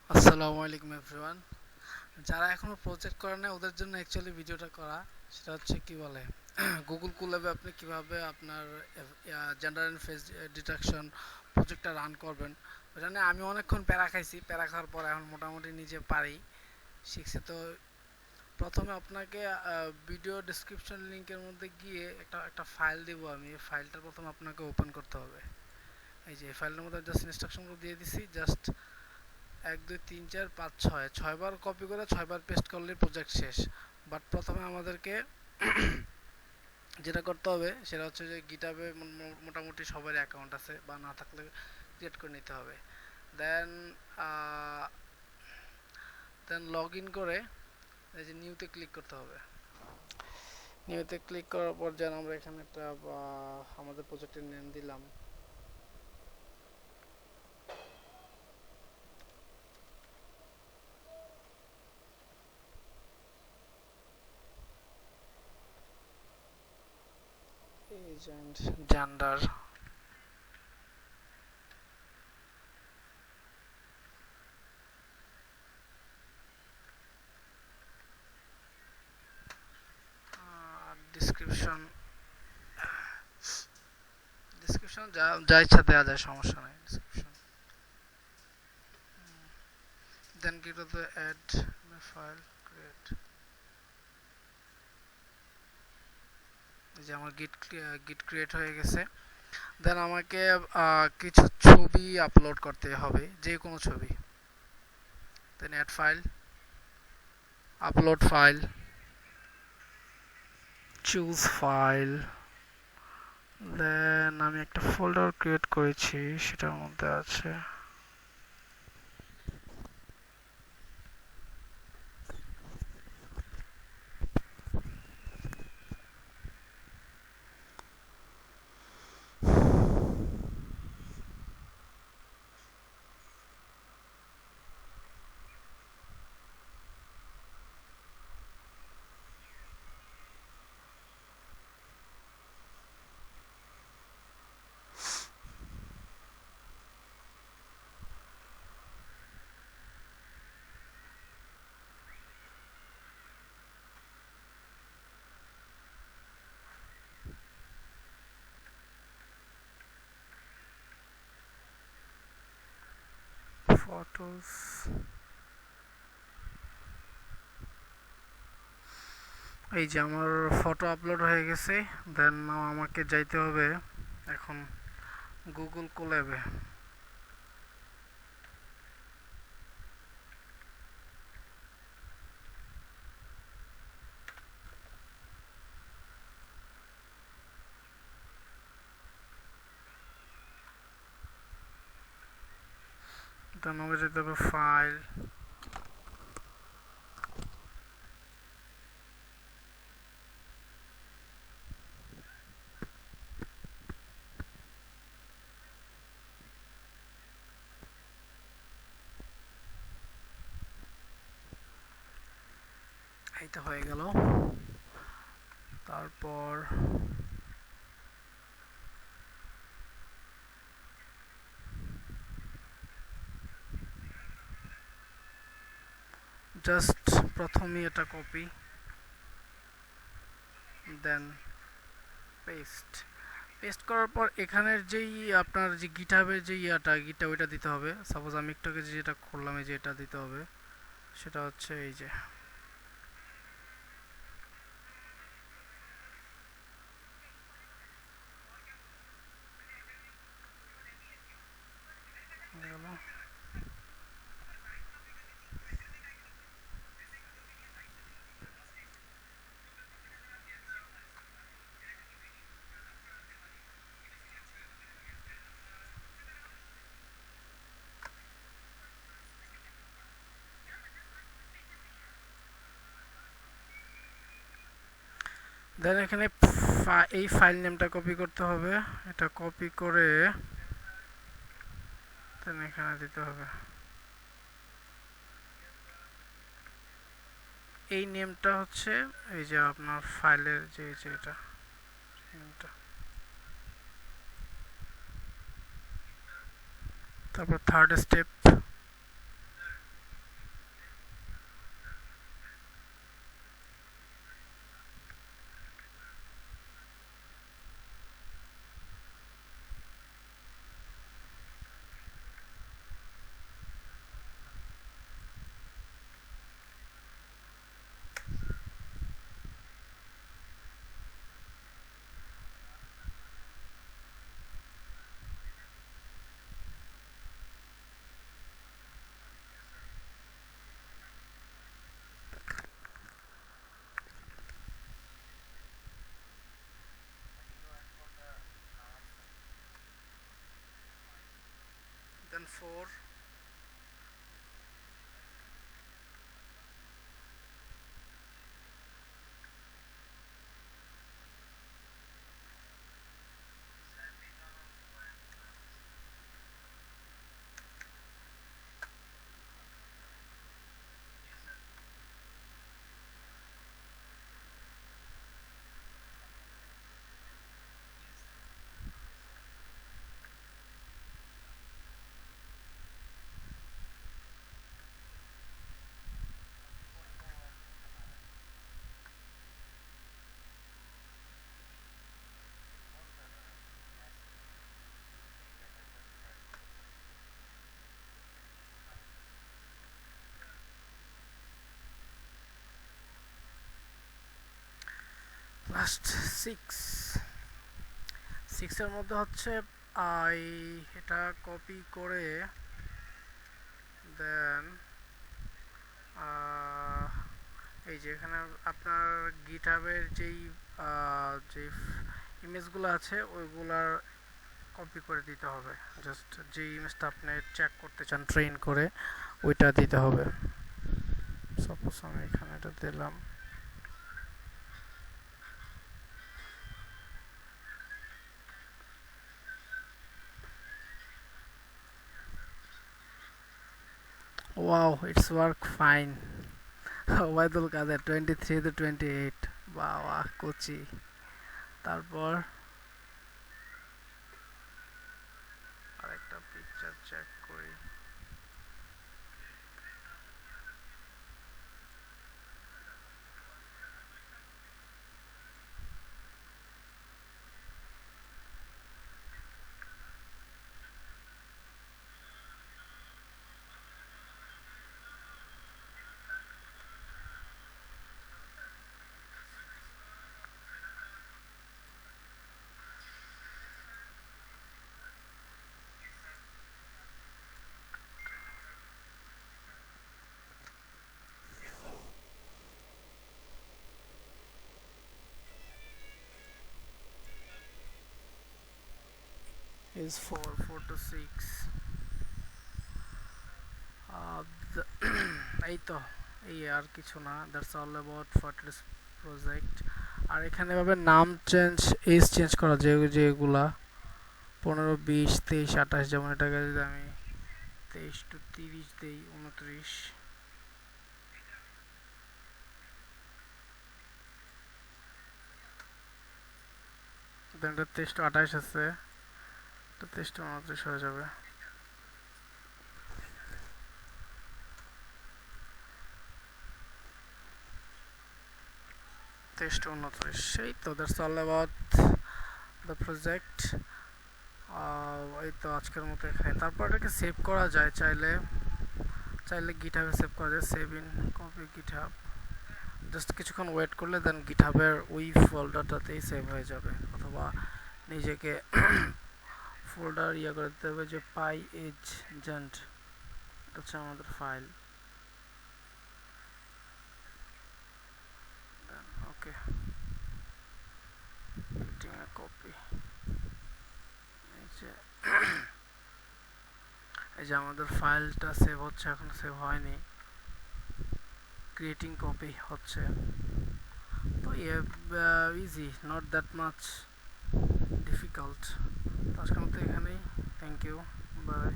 আসসালামু আলাইকুম এভরিওয়ান। যারা এখনো প্রজেক্ট করে নাই ওদের জন্য অ্যাকচুয়ালি ভিডিওটা করা। সেটা হচ্ছে কি বলে গুগল কোল্যাবে আপনি কিভাবে আপনার জেন্ডার অ্যান্ড ফেস ডিটেকশন প্রজেক্টটা রান করবেন। ওটা নিয়ে আমি অনেকক্ষণ প্যারা খাইছি, প্যারা খাওয়ার পর এখন মোটামুটি নিজে পারি, শিখছি। তো প্রথমে আপনাকে ভিডিও ডেসক্রিপশন লিংকের মধ্যে গিয়ে একটা একটা ফাইল দিব আমি। এই ফাইলটা প্রথমে আপনাকে ওপেন করতে হবে। এই যে এই ফাইলের মধ্যে জাস্ট ইনস্ট্রাকশনগুলো দিয়ে দিছি। জাস্ট 1 2 3 4 5 6 6বার কপি করে 6বার পেস্ট করলে প্রজেক্ট শেষ। বাট প্রথমে আমাদেরকে যেটা করতে হবে সেটা হচ্ছে যে গিটহাবে মোটামুটি সবার অ্যাকাউন্ট আছে, বা না থাকলে ক্রিয়েট করে নিতে হবে। দেন লগ ইন করে এই যে নিউতে ক্লিক করতে হবে। নিউতে ক্লিক করার পর যেন আমরা এখানে একটা আমাদের প্রজেক্টের নেম দিলাম। Agent gender. ডিসক্রিপশন ডিসক্রিপশন যা যা ইচ্ছা দেওয়া যায়, সমস্যা নাই। ডিসক্রিপশন দেন কি করতে অ্যাড ফাইল ক্রিয়েট। যে আমার গিট ক্রিয়েট হয়ে গেছে। দেন আমাকে কিছু ছবি আপলোড করতে হবে, যে কোনো ছবি। Then add file, upload file, choose file. Then আমি একটা ফোল্ডার ক্রিয়েট করেছি, সেটার মধ্যে আছে ফটোস। এই যে আমার ফটো আপলোড হয়ে গেছে। দেন আমাকে যাইতে হবে এখন গুগল কোল্যাবে। দেন আমাকে যেতে হবে ফাইল, এইটা হয়ে গেল। তারপর জাস্ট প্রথমেই এটা কপি, দেন পেস্ট। পেস্ট করার পর এখানের যেই আপনার যে গিটহাবের যে গিটটা ওইটা দিতে হবে। সাপোজ আমি একটু আগে যেটা করলাম, এই যে এটা দিতে হবে। সেটা হচ্ছে এই যে দেন এখানে এই ফাইল নেমটা কপি করতে হবে। এটা কপি করে দেন এখানে দিতে হবে। এই নেমটা হচ্ছে এই যে আপনার ফাইলের যে এটা নেমটা। তারপর থার্ড স্টেপ, then 4, লাস্ট 6 এর মধ্যে হচ্ছে আই এটা কপি করে দেন এই যে এখানে আপনার গিটহাবের যে ইমেজগুলো আছে ওইগুলার কপি করে দিতে হবে, জাস্ট যে ইমেজটা আপনি চেক করতে চান ট্রেন করে ওইটা দিতে হবে। সাপোজ আমি এখানে এটা দিলাম, wow it's work fine. Obaidul Kader 23 to 28, বাহ কোচি। তারপর আরেকটা পিকচার চেক করি, is 4 to 6। এই তো, এই আর কিছু না, that's all about photos project. আর এখানে ভাবে নাম চেঞ্জ, এজ চেঞ্জ করা যেগুলা 15, 20, 23, 28, যেমন এটাকে যদি আমি 23 to 30 দেই, 29, দেন এটা 23 to 28 আছে, এটা 23 to 29 হয়ে যাবে। সেই তো, that's all about the project. এই তো আজকের মতো এখানে। তারপর এটাকে সেভ করা যায়, চাইলে গিটহাবে সেভ করা যায়, save in copy GitHub. Just কিছুক্ষণ ওয়েট করলে দেন গিটহাবের ওই ফোল্ডারটাতেই সেভ হয়ে যাবে, অথবা নিজেকে ফোল্ডার করে দিতে হবে যে পাই এজেন্ট, এটা হচ্ছে আমাদের ফাইল। ওকে, কপি, এই যে আমাদের ফাইলটা সেভ হচ্ছে, এখন সেভ হয়নি, ক্রিয়েটিং কপি হচ্ছে। তো easy, not that much difficult. আজকের মতো এখানেই, থ্যাংক ইউ, বাই।